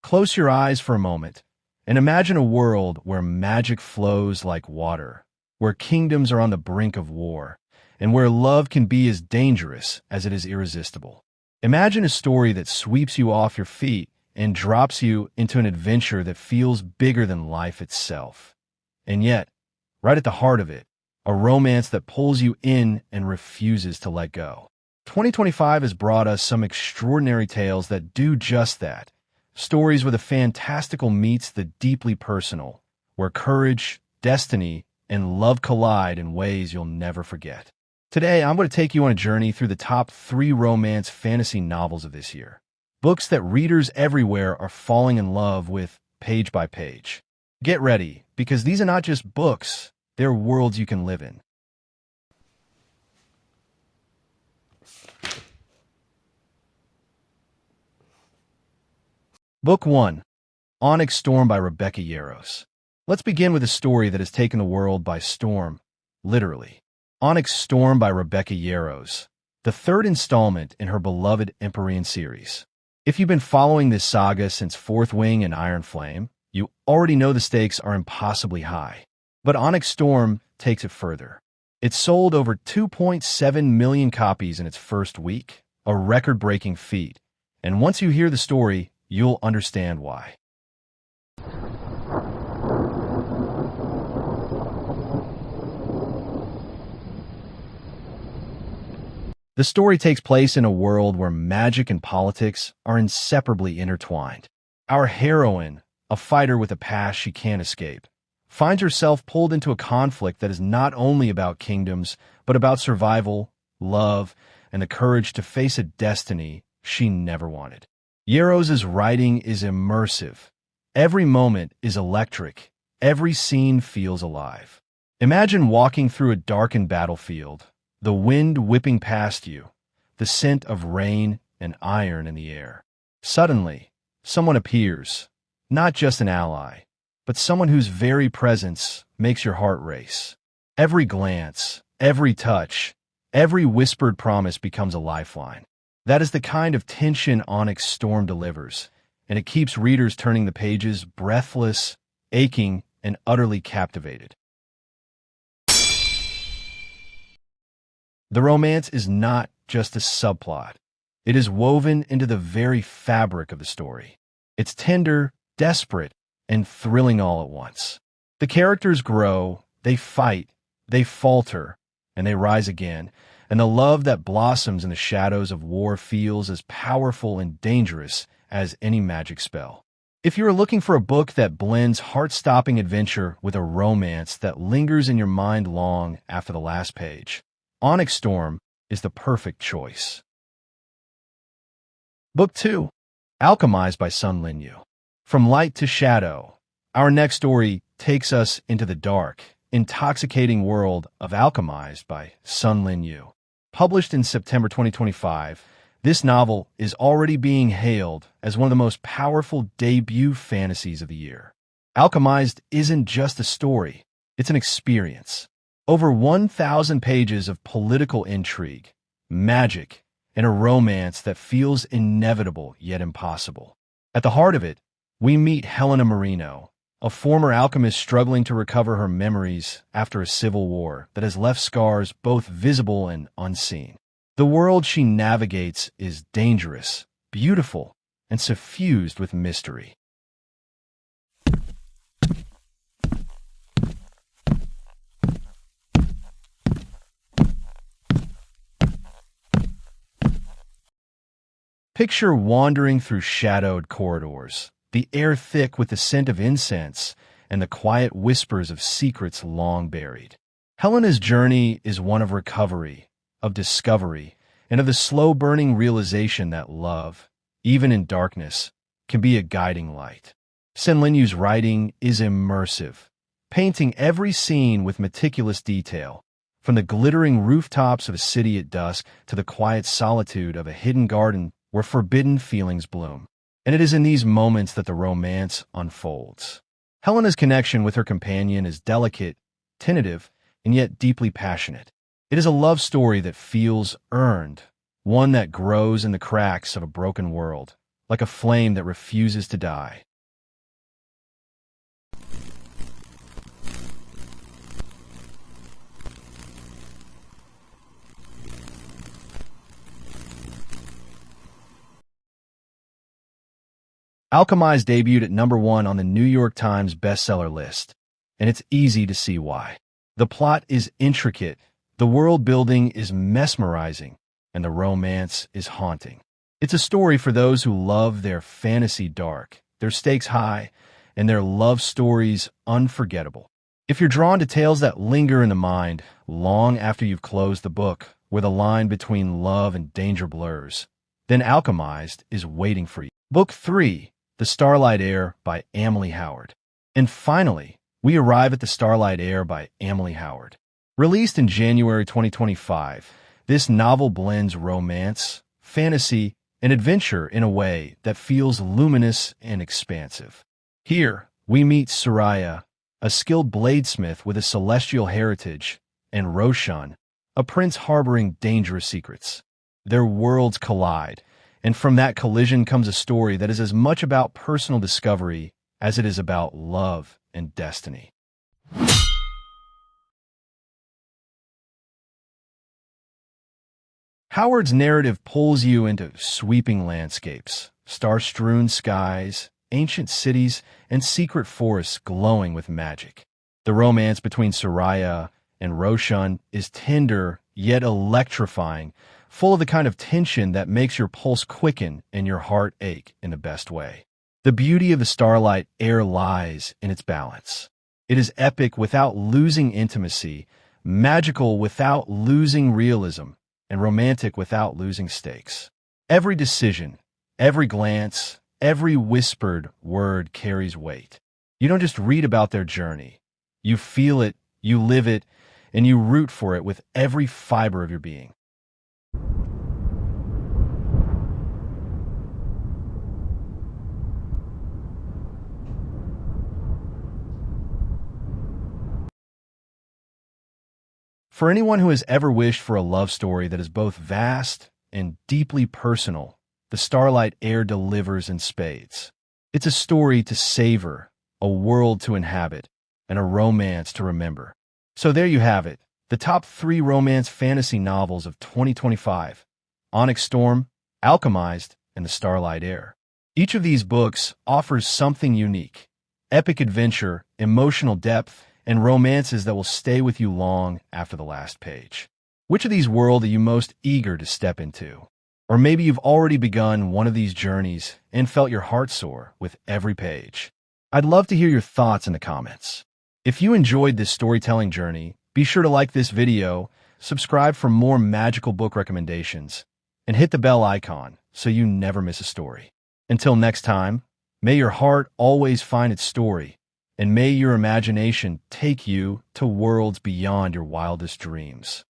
Close your eyes for a moment and imagine a world where magic flows like water, where kingdoms are on the brink of war, and where love can be as dangerous as it is irresistible. Imagine a story that sweeps you off your feet and drops you into an adventure that feels bigger than life itself. And yet, right at the heart of it, a romance that pulls you in and refuses to let go. 2025 has brought us some extraordinary tales that do just that. Stories where the fantastical meets the deeply personal, where courage, destiny, and love collide in ways you'll never forget. Today, I'm going to take you on a journey through the top 3 romance fantasy novels of this year. Books that readers everywhere are falling in love with page by page. Get ready, because these are not just books, they're worlds you can live in. Book 1, Onyx Storm by Rebecca Yarros. Let's begin with a story that has taken the world by storm, literally. Onyx Storm by Rebecca Yarros, the 3rd installment in her beloved Empyrean series. If you've been following this saga since Fourth Wing and Iron Flame, you already know the stakes are impossibly high. But Onyx Storm takes it further. It sold over 2.7 million copies in its first week, a record-breaking feat. And once you hear the story, you'll understand why. The story takes place in a world where magic and politics are inseparably intertwined. Our heroine, a fighter with a past she can't escape, finds herself pulled into a conflict that is not only about kingdoms, but about survival, love, and the courage to face a destiny she never wanted. Yarros' writing is immersive. Every moment is electric. Every scene feels alive. Imagine walking through a darkened battlefield, the wind whipping past you, the scent of rain and iron in the air. Suddenly, someone appears, not just an ally, but someone whose very presence makes your heart race. Every glance, every touch, every whispered promise becomes a lifeline. That is the kind of tension Onyx Storm delivers, and it keeps readers turning the pages breathless, aching, and utterly captivated. The romance is not just a subplot. It is woven into the very fabric of the story. It's tender, desperate, and thrilling all at once. The characters grow, they fight, they falter, and they rise again, and the love that blossoms in the shadows of war feels as powerful and dangerous as any magic spell. If you're looking for a book that blends heart-stopping adventure with a romance that lingers in your mind long after the last page, Onyx Storm is the perfect choice. Book 2, Alchemised by SenLinYu. From light to shadow, our next story takes us into the dark, intoxicating world of Alchemised by SenLinYu. Published in September 2025, this novel is already being hailed as one of the most powerful debut fantasies of the year. Alchemised isn't just a story, it's an experience. Over 1,000 pages of political intrigue, magic, and a romance that feels inevitable yet impossible. At the heart of it, we meet Helena Marino, a former alchemist struggling to recover her memories after a civil war that has left scars both visible and unseen. The world she navigates is dangerous, beautiful, and suffused with mystery. Picture wandering through shadowed corridors, the air thick with the scent of incense and the quiet whispers of secrets long buried. Helena's journey is one of recovery, of discovery, and of the slow-burning realization that love, even in darkness, can be a guiding light. SenLinYu's writing is immersive, painting every scene with meticulous detail, from the glittering rooftops of a city at dusk to the quiet solitude of a hidden garden where forbidden feelings bloom. And it is in these moments that the romance unfolds. Helena's connection with her companion is delicate, tentative, and yet deeply passionate. It is a love story that feels earned, one that grows in the cracks of a broken world, like a flame that refuses to die. Alchemised debuted at #1 on the New York Times bestseller list, and it's easy to see why. The plot is intricate, the world building is mesmerizing, and the romance is haunting. It's a story for those who love their fantasy dark, their stakes high, and their love stories unforgettable. If you're drawn to tales that linger in the mind long after you've closed the book, where the line between love and danger blurs, then Alchemised is waiting for you. Book 3, The Starlight Heir by Amalie Howard. And finally, we arrive at The Starlight Heir by Amalie Howard. Released in January 2025, this novel blends romance, fantasy, and adventure in a way that feels luminous and expansive. Here, we meet Soraya, a skilled bladesmith with a celestial heritage, and Roshan, a prince harboring dangerous secrets. Their worlds collide, and from that collision comes a story that is as much about personal discovery as it is about love and destiny. Howard's narrative pulls you into sweeping landscapes, star-strewn skies, ancient cities, and secret forests glowing with magic. The romance between Soraya and Roshan is tender yet electrifying, full of the kind of tension that makes your pulse quicken and your heart ache in the best way. The beauty of the Starlight Heir lies in its balance. It is epic without losing intimacy, magical without losing realism, and romantic without losing stakes. Every decision, every glance, every whispered word carries weight. You don't just read about their journey. You feel it, you live it, and you root for it with every fiber of your being. For anyone who has ever wished for a love story that is both vast and deeply personal, The Starlight Heir delivers in spades. It's a story to savor, a world to inhabit, and a romance to remember. So there you have it, the top 3 romance fantasy novels of 2025, Onyx Storm, Alchemised, and The Starlight Heir. Each of these books offers something unique: epic adventure, emotional depth, and romances that will stay with you long after the last page. Which of these worlds are you most eager to step into? Or maybe you've already begun one of these journeys and felt your heart soar with every page. I'd love to hear your thoughts in the comments. If you enjoyed this storytelling journey, be sure to like this video, subscribe for more magical book recommendations, and hit the bell icon so you never miss a story. Until next time, may your heart always find its story, and may your imagination take you to worlds beyond your wildest dreams.